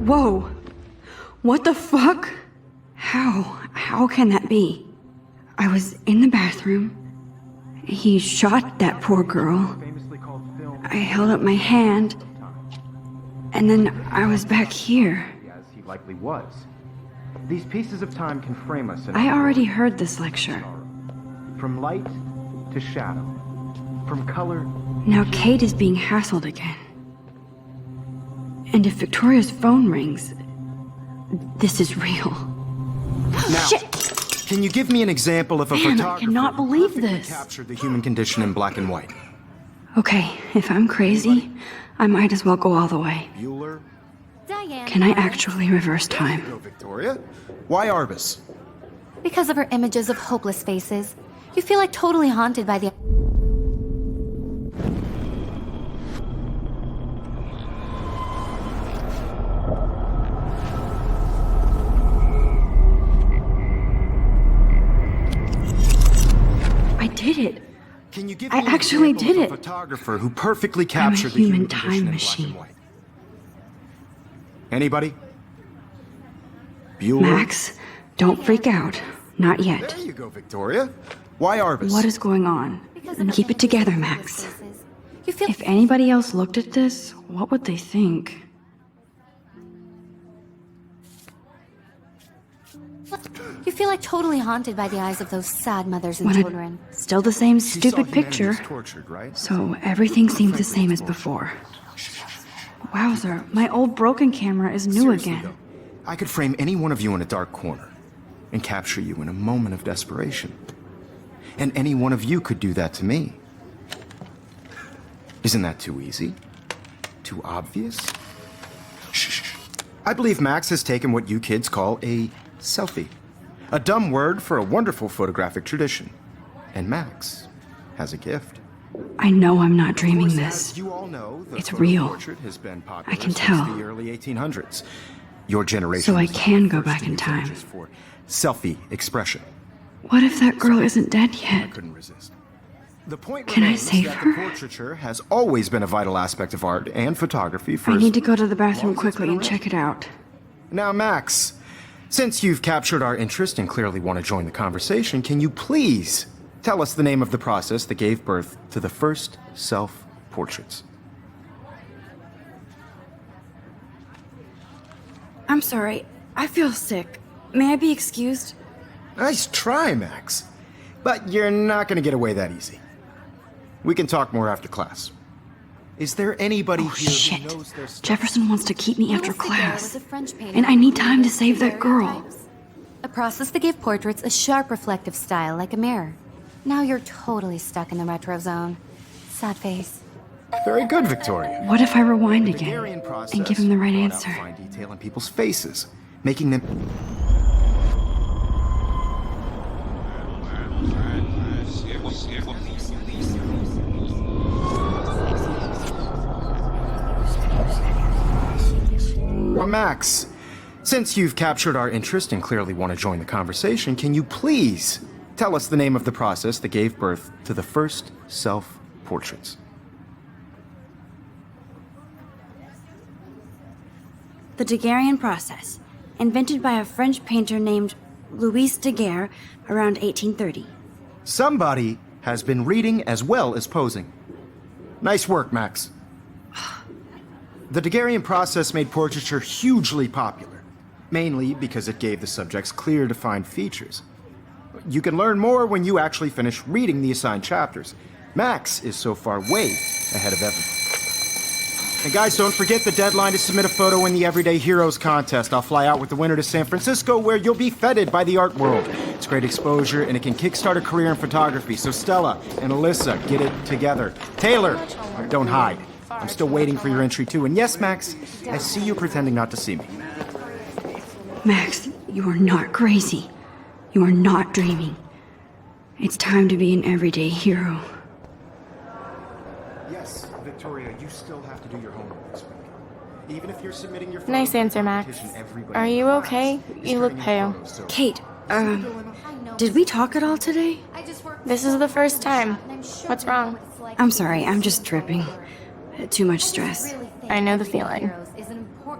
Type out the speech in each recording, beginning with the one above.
Whoa! What the fuck? How can that be? I was in the bathroom. He shot that poor girl. I held up my hand. And then I was back here. As he likely was. These pieces of time can frame us in I already heard this lecture. from light to shadow, from color. Now Kate is being hassled again. And if Victoria's phone rings, this is real. Now, Shit! can you give me an example of a Man, I photographer cannot who believe perfectly this. captured the human condition in black and white? Okay, if I'm crazy, I might as well go all the way. Bueller? Diane. Can I actually reverse time? Go, Victoria. Why Arbus? Because of her images of hopeless faces, you feel like totally haunted by the... I did it. Can you give I me an actually example did of a it. photographer who perfectly captured the human human time condition in machine. black and white? Anybody? Bueller? Max, don't freak out. Not yet. There you go, Victoria. Why Arbus? What is going on? Keep it together, Max. You feel... If anybody else looked at this, what would they think? You feel like totally haunted by the eyes of those sad mothers and children. Still the same You saw stupid humanity picture. was tortured, right? So everything seemed the same as before. Wowzer, my old broken camera is new Seriously, again. though, I could frame any one of you in a dark corner and capture you in a moment of desperation. And any one of you could do that to me. Isn't that too easy? Too obvious? Shh. I believe Max has taken what you kids call a selfie. A dumb word for a wonderful photographic tradition. And Max has a gift. I know I'm not dreaming Of course, this. as you all know, the It's photo real. portrait has been popular I can since tell. the early 1800s. Your generation So I was the can go first back to in use time. images for selfie expression. What if that girl isn't dead I yet? couldn't resist. The point Can I remains save that her? the portraiture has always been a vital aspect of art and photography for I as need to go to the bathroom long as it's quickly been and around. check it out. Now, Max, since you've captured our interest and clearly want to join the conversation, can you please tell us the name of the process that gave birth to the first self-portraits? I'm sorry. I feel sick. May I be excused? Nice try, Max. But you're not going to get away that easy. We can talk more after class. Is there anybody Oh, here shit. who knows their stuff? Jefferson wants to keep me after Louis Daguerre class. was a French painter And I need who time to used save that girl. daguerreotypes, a process that gave portraits a sharp reflective style like a mirror. Now you're totally stuck in the retro zone. Sad face. Very good, Victoria. What if I rewind The again Daguerrean process and give him the right brought out answer? fine detail in people's faces, making them. Well, Max, since you've captured our interest and clearly want to join the conversation, can you please tell us the name of the process that gave birth to the first self-portraits? The Daguerrean process, invented by a French painter named Louis Daguerre around 1830. Somebody has been reading as well as posing. Nice work, Max. The Daguerrean process made portraiture hugely popular, mainly because it gave the subjects clear, defined features. You can learn more when you actually finish reading the assigned chapters. Max is so far way ahead of everyone. And guys, don't forget the deadline to submit a photo in the Everyday Heroes contest. I'll fly out with the winner to San Francisco, where you'll be feted by the art world. It's great exposure, and it can kickstart a career in photography. So Stella and Alyssa, get it together. Taylor, don't hide. I'm still waiting for your entry too. And yes, Max, I see you pretending not to see me. Max, you are not crazy. You are not dreaming. It's time to be an everyday hero. Yes, Victoria, you still have to do your homework this week. Even if you're submitting your Nice answer, Max. Are you okay? You look pale. Kate, did we talk at all today? This is the first time. What's wrong? I'm sorry, I'm just tripping. Too much stress. I know the feeling.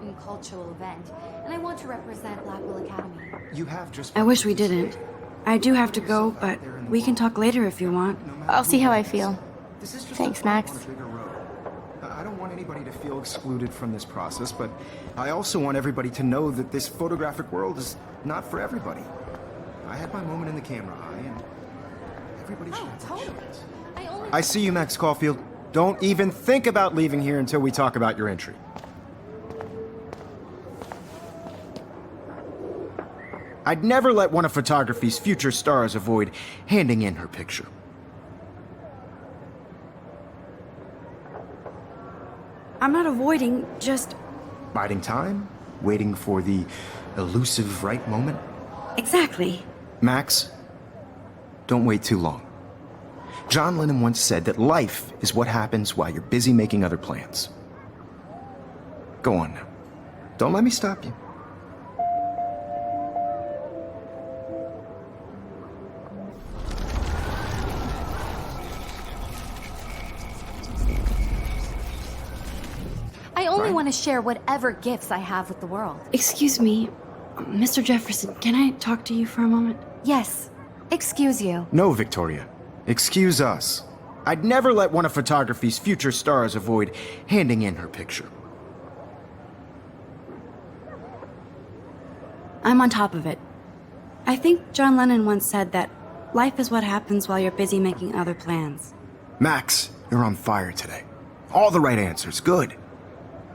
important cultural event, and I want to represent Blackwell Academy. You have just... I wish we didn't. I do have to go, but we can talk later if you want. I'll see how I feel. This is just Thanks, a Max. on a bigger road. I don't want anybody to feel excluded from this process, but I also want everybody to know that this photographic world is not for everybody. I had my moment in the camera eye, and everybody should have their chance. I see you, Max Caulfield. Don't even think about leaving here until we talk about your entry. I'd never let one of photography's future stars avoid handing in her picture. I'm not avoiding, just... Biding time? Waiting for the elusive right moment? Exactly. Max, don't wait too long. John Lennon once said that life is what happens while you're busy making other plans. Go on now. Don't let me stop you. I only Right. want to share whatever gifts I have with the world. Excuse me, Mr. Jefferson, can I talk to you for a moment? Yes. Excuse you. No, Victoria. Excuse us. I'd never let one of photography's future stars avoid handing in her picture. I'm on top of it. I think John Lennon once said that life is what happens while you're busy making other plans. Max, you're on fire today. All the right answers. Good.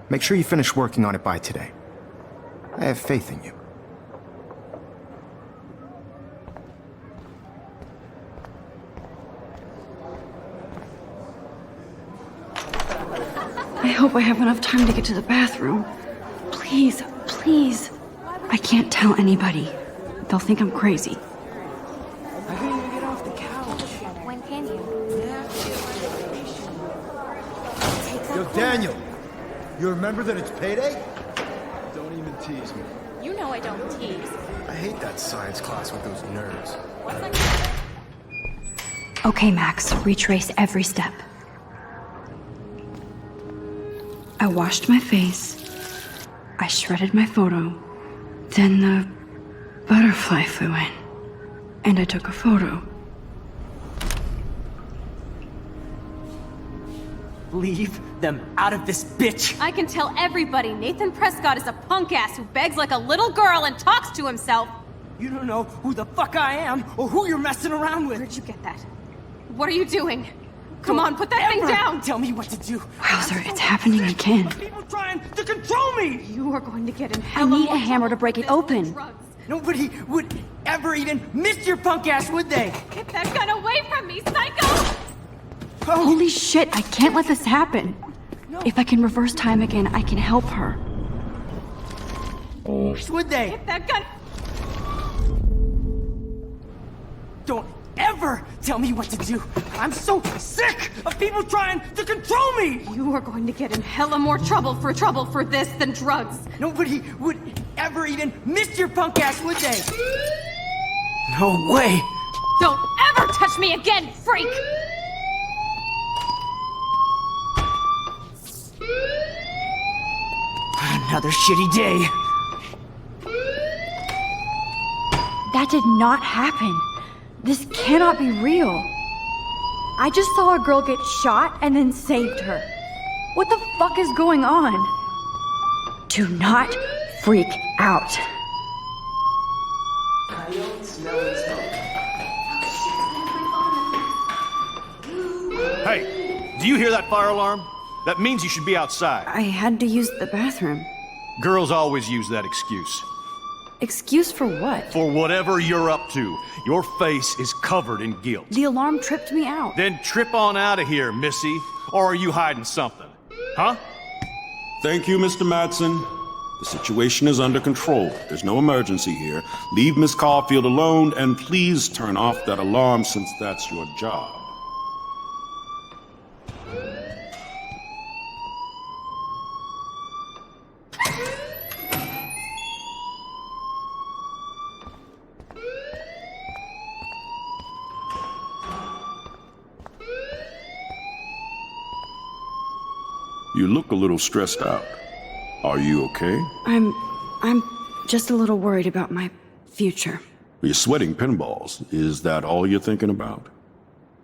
Make sure you finish working on it by today. I have faith in you. I hope I have enough time to get to the bathroom. Please, please. I can't tell anybody. They'll think I'm crazy. I couldn't even get off the couch. When can you? Yo, Daniel, you remember that it's payday? Don't even tease me. You know I don't tease. I hate that science class with those nerds. Okay, Max, retrace every step. I washed my face. I shredded my photo. Then the butterfly flew in. And I took a photo. Leave them out of this bitch! I can tell everybody Nathan Prescott is a punk ass who begs like a little girl and talks to himself. You don't know who the fuck I am or who you're messing around with! Where'd you get that? What are you doing? Come on, put that thing Ever down! Tell me what to do! Wowzer, it's happening again. People trying to control me! You are going to get in I hella need more a hammer to trouble break for it this than open. drugs. Nobody would ever even miss your punk ass, would they? Get that gun away from me, psycho! Oh, Holy shit, I can't let this happen. If I can reverse time again, I can help her. would they? Get that gun! Don't ever tell me what to do! I'm so sick of people trying to control me! You are going to get in hella more trouble for this than drugs. Nobody would ever even miss your punk ass, would they? No way! Don't ever touch me again, freak! Another shitty day. That did not happen. This cannot be real. I just saw a girl get shot and then saved her. What the fuck is going on? Do not freak out. Hey, do you hear that fire alarm? That means you should be outside. I had to use the bathroom. Girls always use that excuse. Excuse for what? For whatever you're up to, your face is covered in guilt. The alarm tripped me out. Then trip on out of here, Missy. Or are you hiding something? Huh? Thank you, Mr. Madsen. The situation is under control. There's no emergency here. Leave Miss Caulfield alone, and please turn off that alarm since that's your job. You look a little stressed out. Are you okay? I'm just a little worried about my future. You're sweating pinballs. Is that all you're thinking about?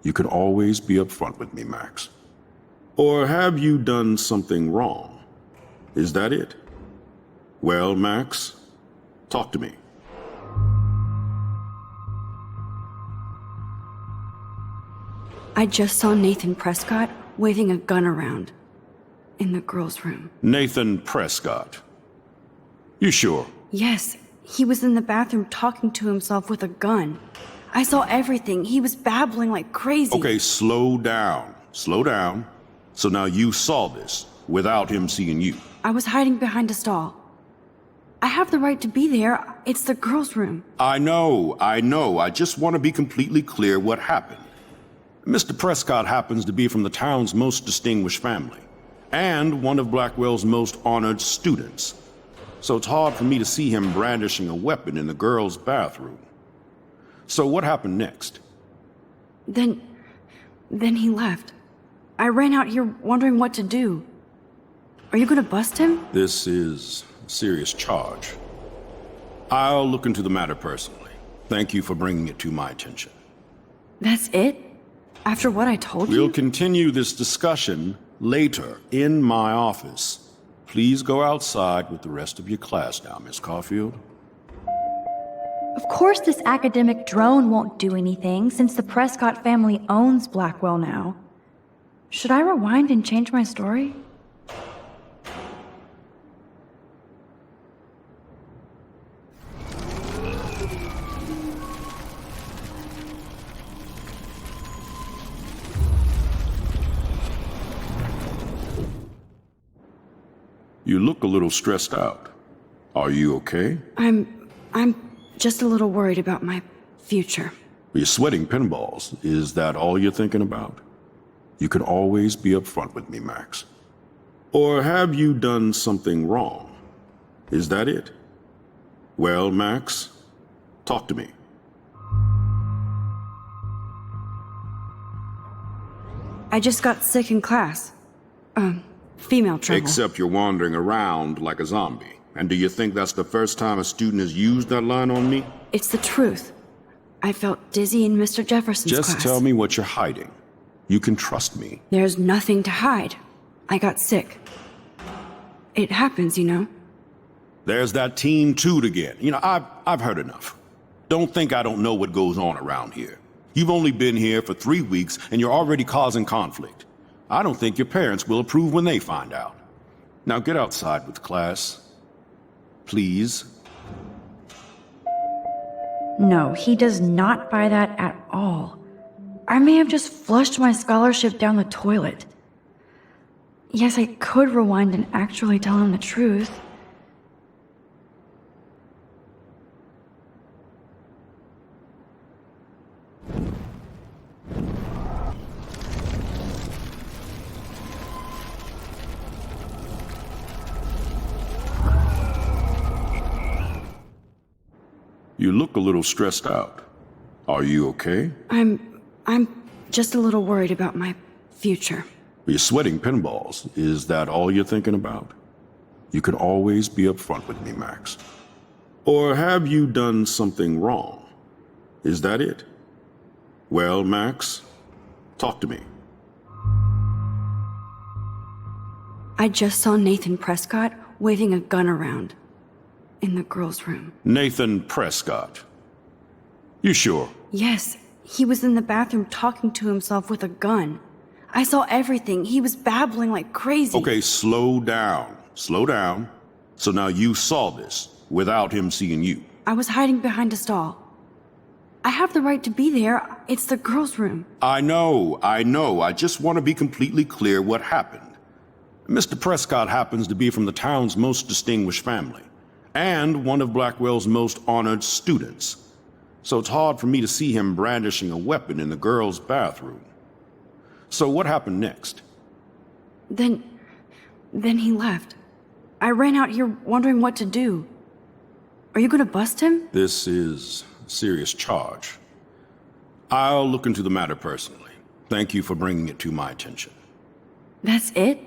You can always be upfront with me, Max. Or have you done something wrong? Is that it? Well, Max, talk to me. I just saw Nathan Prescott waving a gun around in the girls' room. Nathan Prescott. You sure? Yes, he was in the bathroom talking to himself with a gun. I saw everything. He was babbling like crazy. Okay, slow down. Slow down. So now you saw this without him seeing you. I was hiding behind a stall. I have the right to be there. It's the girls' room. I know. I just want to be completely clear what happened. Mr. Prescott happens to be from the town's most distinguished family, and one of Blackwell's most honored students. So it's hard for me to see him brandishing a weapon in the girls' bathroom. So what happened next? Then he left. I ran out here wondering what to do. Are you gonna bust him? This is a serious charge. I'll look into the matter personally. Thank you for bringing it to my attention. That's it? After what I told you? We'll continue this discussion later in my office. Please go outside with the rest of your class now, Miss Caulfield. Of course this academic drone won't do anything since the Prescott family owns Blackwell now. Should I rewind and change my story? You look a little stressed out. Are you okay? I'm just a little worried about my future. You're sweating pinballs. Is that all you're thinking about? You can always be upfront with me, Max. Or have you done something wrong? Is that it? Well, Max, talk to me. I just got sick in class. Female trouble. Except you're wandering around like a zombie. And do you think that's the first time a student has used that line on me? It's the truth. I felt dizzy in Mr. Jefferson's class. Just tell me what you're hiding. You can trust me. There's nothing to hide. I got sick. It happens, you know. There's that teen toot again. You know, I've heard enough. Don't think I don't know what goes on around here. You've only been here for 3 weeks and you're already causing conflict. I don't think your parents will approve when they find out. Now get outside with class. Please. No, he does not buy that at all. I may have just flushed my scholarship down the toilet. Yes, I could rewind and actually tell him the truth. You look a little stressed out. Are you okay? I'm just a little worried about my future. You're sweating pinballs. Is that all you're thinking about? You can always be upfront with me, Max. Or have you done something wrong? Is that it? Well, Max, talk to me. I just saw Nathan Prescott waving a gun around in the girls' room. Nathan Prescott. You sure? Yes, he was in the bathroom talking to himself with a gun. I saw everything. He was babbling like crazy. Okay, slow down. Slow down. So now you saw this without him seeing you. I was hiding behind a stall. I have the right to be there. It's the girls' room. I know. I just want to be completely clear what happened. Mr. Prescott happens to be from the town's most distinguished family, and one of Blackwell's most honored students. So it's hard for me to see him brandishing a weapon in the girls' bathroom. So what happened next? Then he left. I ran out here wondering what to do. Are you gonna bust him? This is a serious charge. I'll look into the matter personally. Thank you for bringing it to my attention. That's it?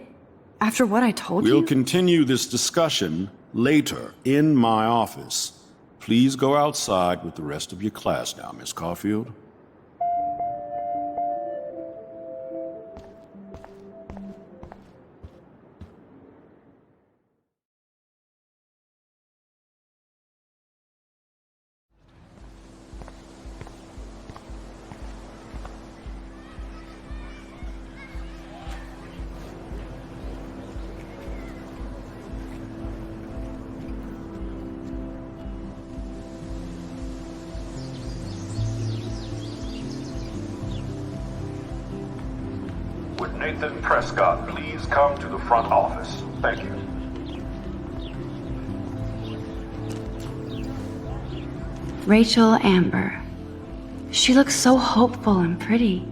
After what I told We'll you? continue this discussion later in my office. Please go outside with the rest of your class now, Miss Caulfield. Would Nathan Prescott please come to the front office? Thank you. Rachel Amber. She looks so hopeful and pretty.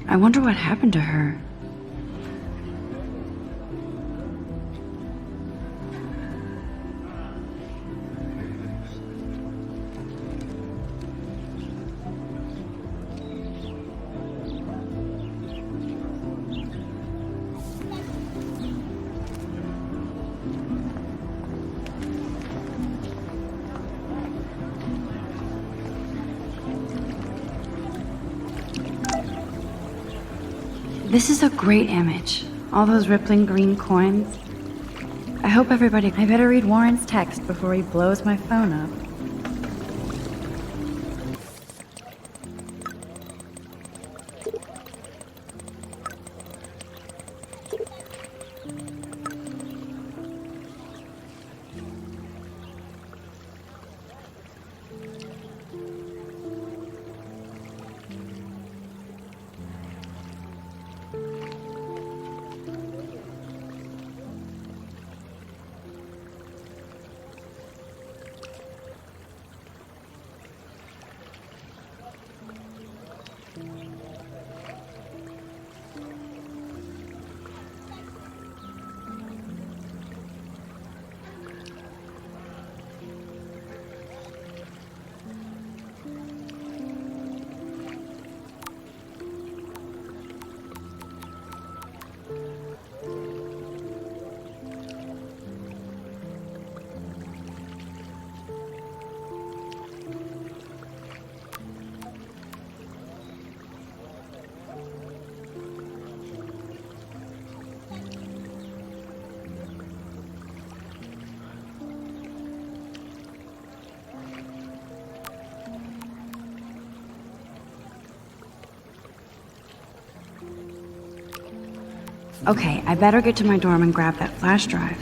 I wonder what happened to her. This is a great image. All those rippling green coins. I hope everybody... I better read Warren's text before he blows my phone up. Okay, I better get to my dorm and grab that flash drive.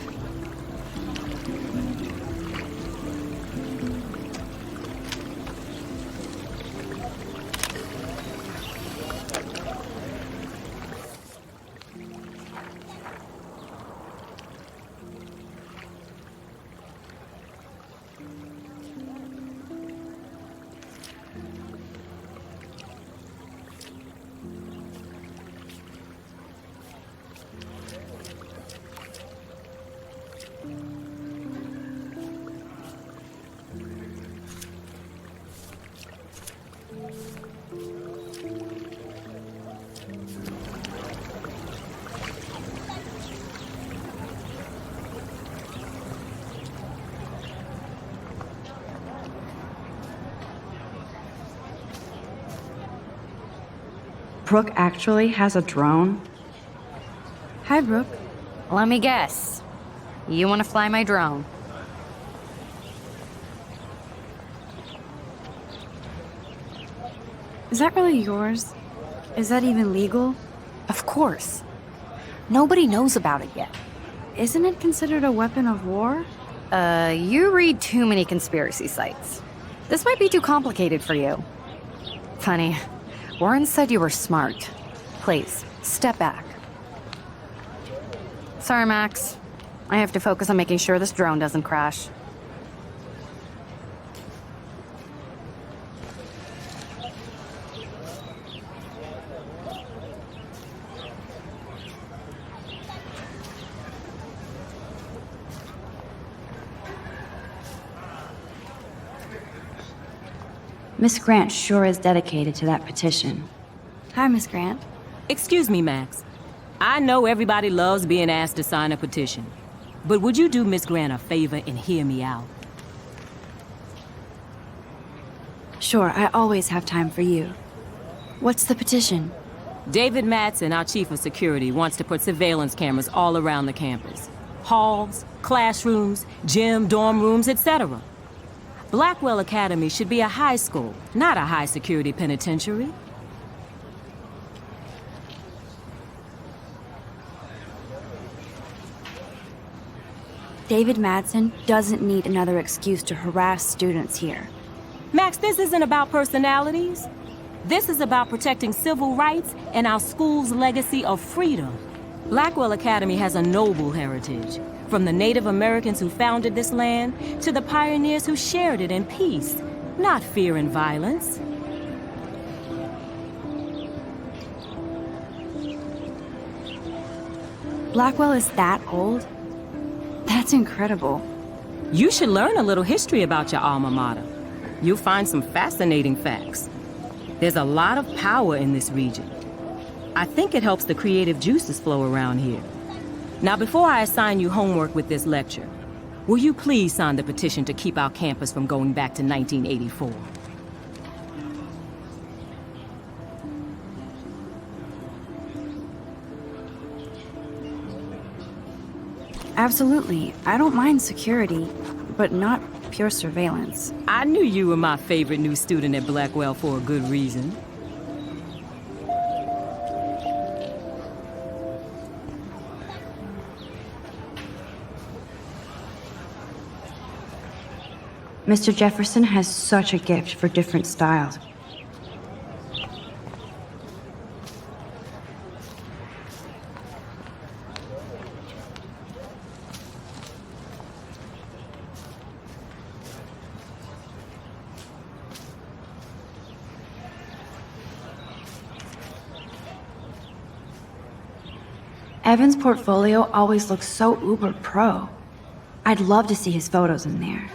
Brooke actually has a drone? Hi, Brooke. Let me guess. You want to fly my drone? Is that really yours? Is that even legal? Of course. Nobody knows about it yet. Isn't it considered a weapon of war? You read too many conspiracy sites. This might be too complicated for you. Funny. Warren said you were smart. Please, step back. Sorry, Max. I have to focus on making sure this drone doesn't crash. Miss Grant sure is dedicated to that petition. Hi, Miss Grant. Excuse me, Max. I know everybody loves being asked to sign a petition, but would you do Miss Grant a favor and hear me out? Sure, I always have time for you. What's the petition? David Madsen, our chief of security, wants to put surveillance cameras all around the campus. Halls, classrooms, gym, dorm rooms, etc. Blackwell Academy should be a high school, not a high-security penitentiary. David Madsen doesn't need another excuse to harass students here. Max, this isn't about personalities. This is about protecting civil rights and our school's legacy of freedom. Blackwell Academy has a noble heritage, from the Native Americans who founded this land to the pioneers who shared it in peace, not fear and violence. Blackwell is that old? That's incredible. You should learn a little history about your alma mater. You'll find some fascinating facts. There's a lot of power in this region. I think it helps the creative juices flow around here. Now, before I assign you homework with this lecture, will you please sign the petition to keep our campus from going back to 1984? Absolutely. I don't mind security, but not pure surveillance. I knew you were my favorite new student at Blackwell for a good reason. Mr. Jefferson has such a gift for different styles. Evan's portfolio always looks so uber pro. I'd love to see his photos in there.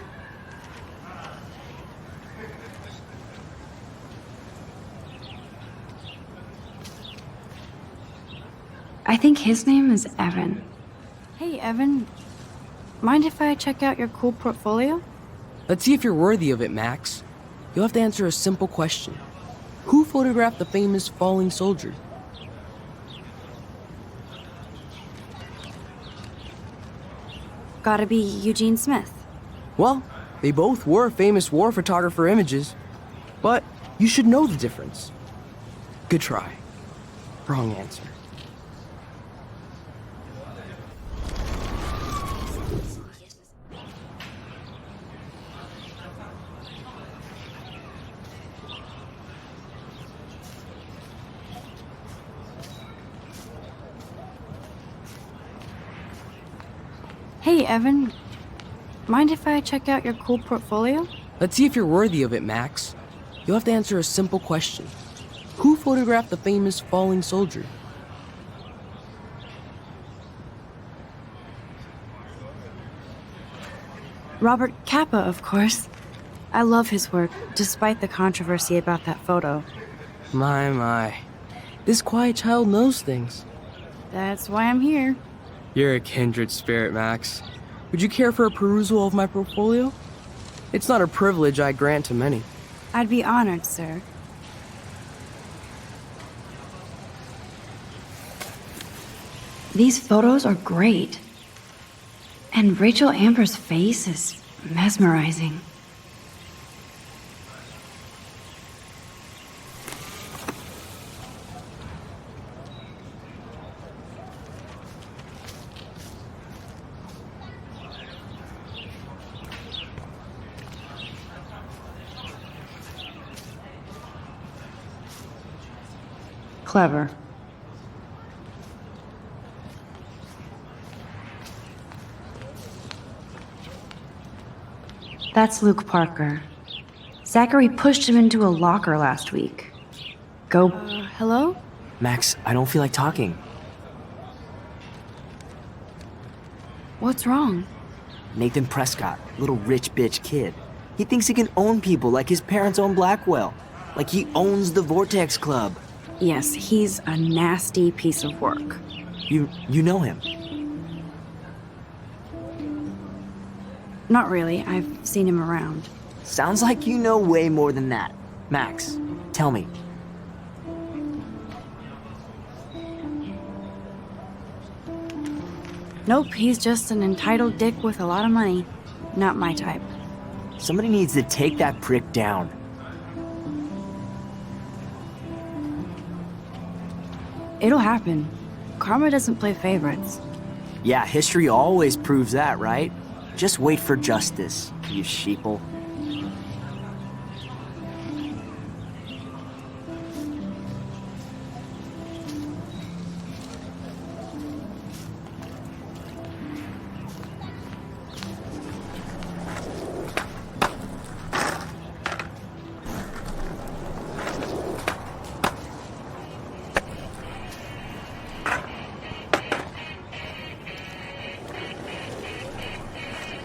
I think his name is Evan. Hey, Evan. Mind if I check out your cool portfolio? Let's see if you're worthy of it, Max. You'll have to answer a simple question. Who photographed the famous falling soldier? Gotta be Eugene Smith. Well, they both were famous war photographer images. But you should know the difference. Good try. Wrong answer. Hey, Evan. Mind if I check out your cool portfolio? Let's see if you're worthy of it, Max. You'll have to answer a simple question. Who photographed the famous falling soldier? Robert Capa, of course. I love his work, despite the controversy about that photo. My. This quiet child knows things. That's why I'm here. You're a kindred spirit, Max. Would you care for a perusal of my portfolio? It's not a privilege I grant to many. I'd be honored, sir. These photos are great. And Rachel Amber's face is mesmerizing. Clever. That's Luke Parker. Zachary pushed him into a locker last week. Go. Hello? Max, I don't feel like talking. What's wrong? Nathan Prescott, little rich bitch kid. He thinks he can own people like his parents own Blackwell. Like he owns the Vortex Club. Yes, he's a nasty piece of work. You know him? Not really. I've seen him around. Sounds like you know way more than that. Max, tell me. Nope, he's just an entitled dick with a lot of money. Not my type. Somebody needs to take that prick down. It'll happen. Karma doesn't play favorites. Yeah, history always proves that, right? Just wait for justice, you sheeple.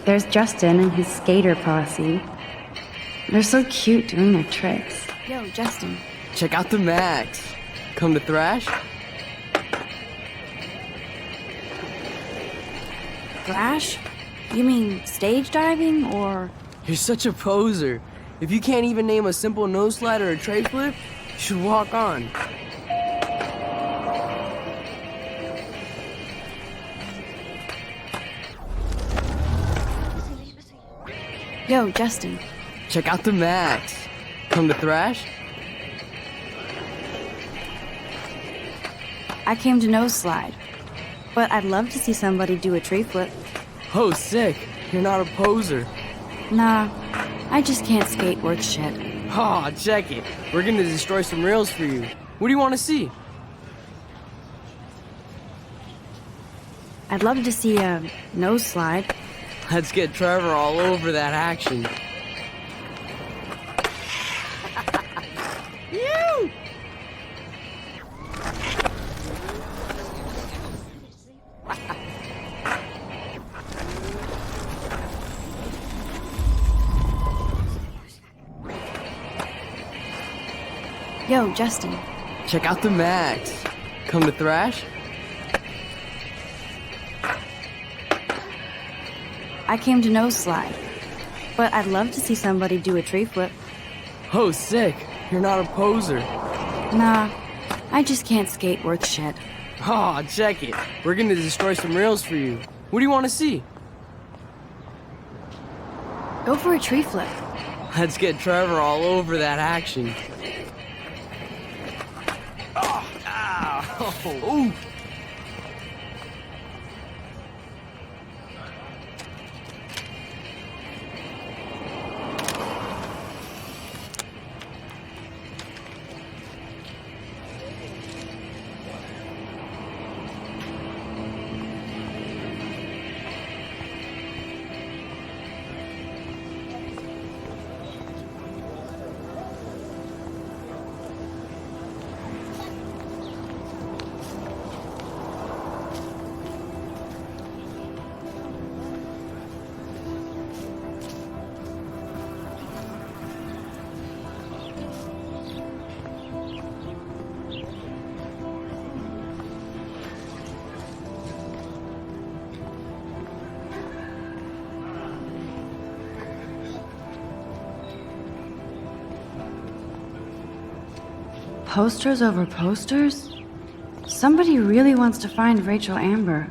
There's Justin and his skater posse. They're so cute doing their tricks. Yo, Justin. Check out the Max. Come to thrash? Thrash? You mean stage diving, or...? You're such a poser. If you can't even name a simple nose slide or a tray flip, you should walk on. Yo, Justin. Check out the Max. Come to thrash? I came to nose slide, but I'd love to see somebody do a tree flip. Oh, sick. You're not a poser. Nah, I just can't skate worth shit. Aw, check it. We're gonna destroy some rails for you. What do you want to see? I'd love to see a nose slide. Let's get Trevor all over that action. You! Yo, Justin. Check out the Max. Come to thrash? I came to nose slide, but I'd love to see somebody do a tree flip. Oh, sick. You're not a poser. Nah, I just can't skate worth shit. Aw, check it. We're gonna destroy some rails for you. What do you want to see? Go for a tree flip. Let's get Trevor all over that action. Oh, ow. Ooh. Posters over posters? Somebody really wants to find Rachel Amber.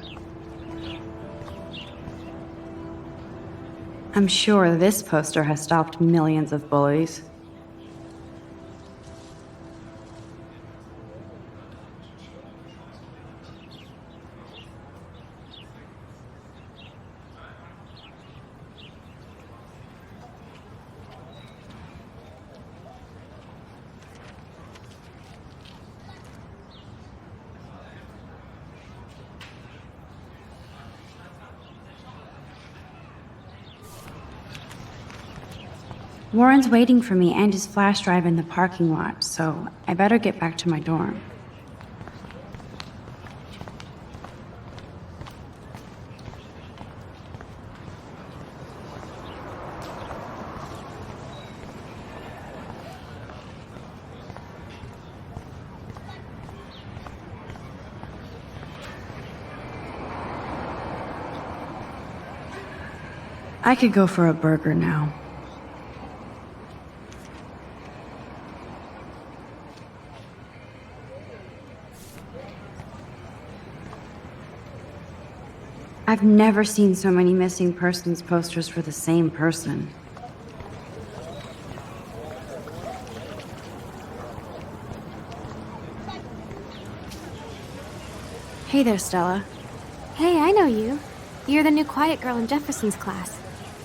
I'm sure this poster has stopped millions of bullies. Warren's waiting for me and his flash drive in the parking lot, so I better get back to my dorm. I could go for a burger now. I've never seen so many missing persons posters for the same person. Hey there, Stella. Hey, I know you. You're the new quiet girl in Jefferson's class.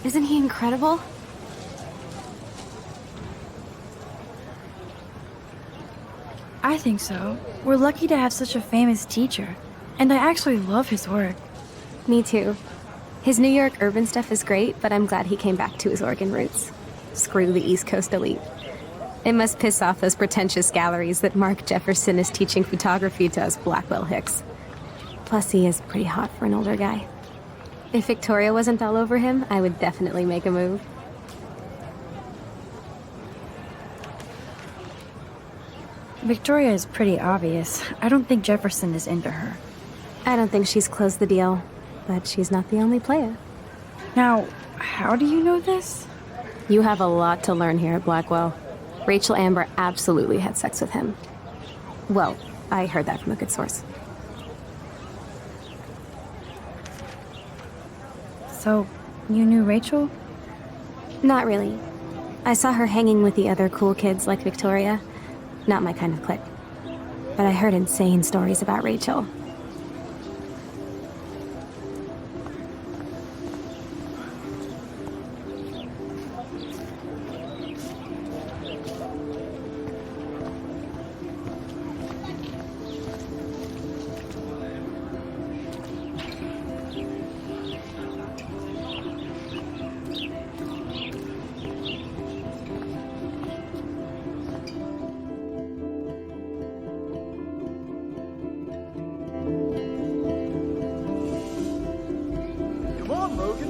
Isn't he incredible? I think so. We're lucky to have such a famous teacher. And I actually love his work. Me too. His New York urban stuff is great, but I'm glad he came back to his Oregon roots. Screw the East Coast elite. It must piss off those pretentious galleries that Mark Jefferson is teaching photography to us Blackwell hicks. Plus, he is pretty hot for an older guy. If Victoria wasn't all over him, I would definitely make a move. Victoria is pretty obvious. I don't think Jefferson is into her. I don't think she's closed the deal, but she's not the only player. Now, how do you know this? You have a lot to learn here at Blackwell. Rachel Amber absolutely had sex with him. Well, I heard that from a good source. So, you knew Rachel? Not really. I saw her hanging with the other cool kids like Victoria. Not my kind of clique. But I heard insane stories about Rachel.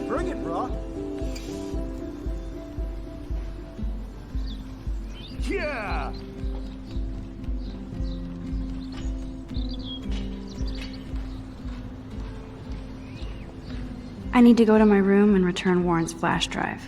Bring it, brah. Yeah! I need to go to my room and return Warren's flash drive.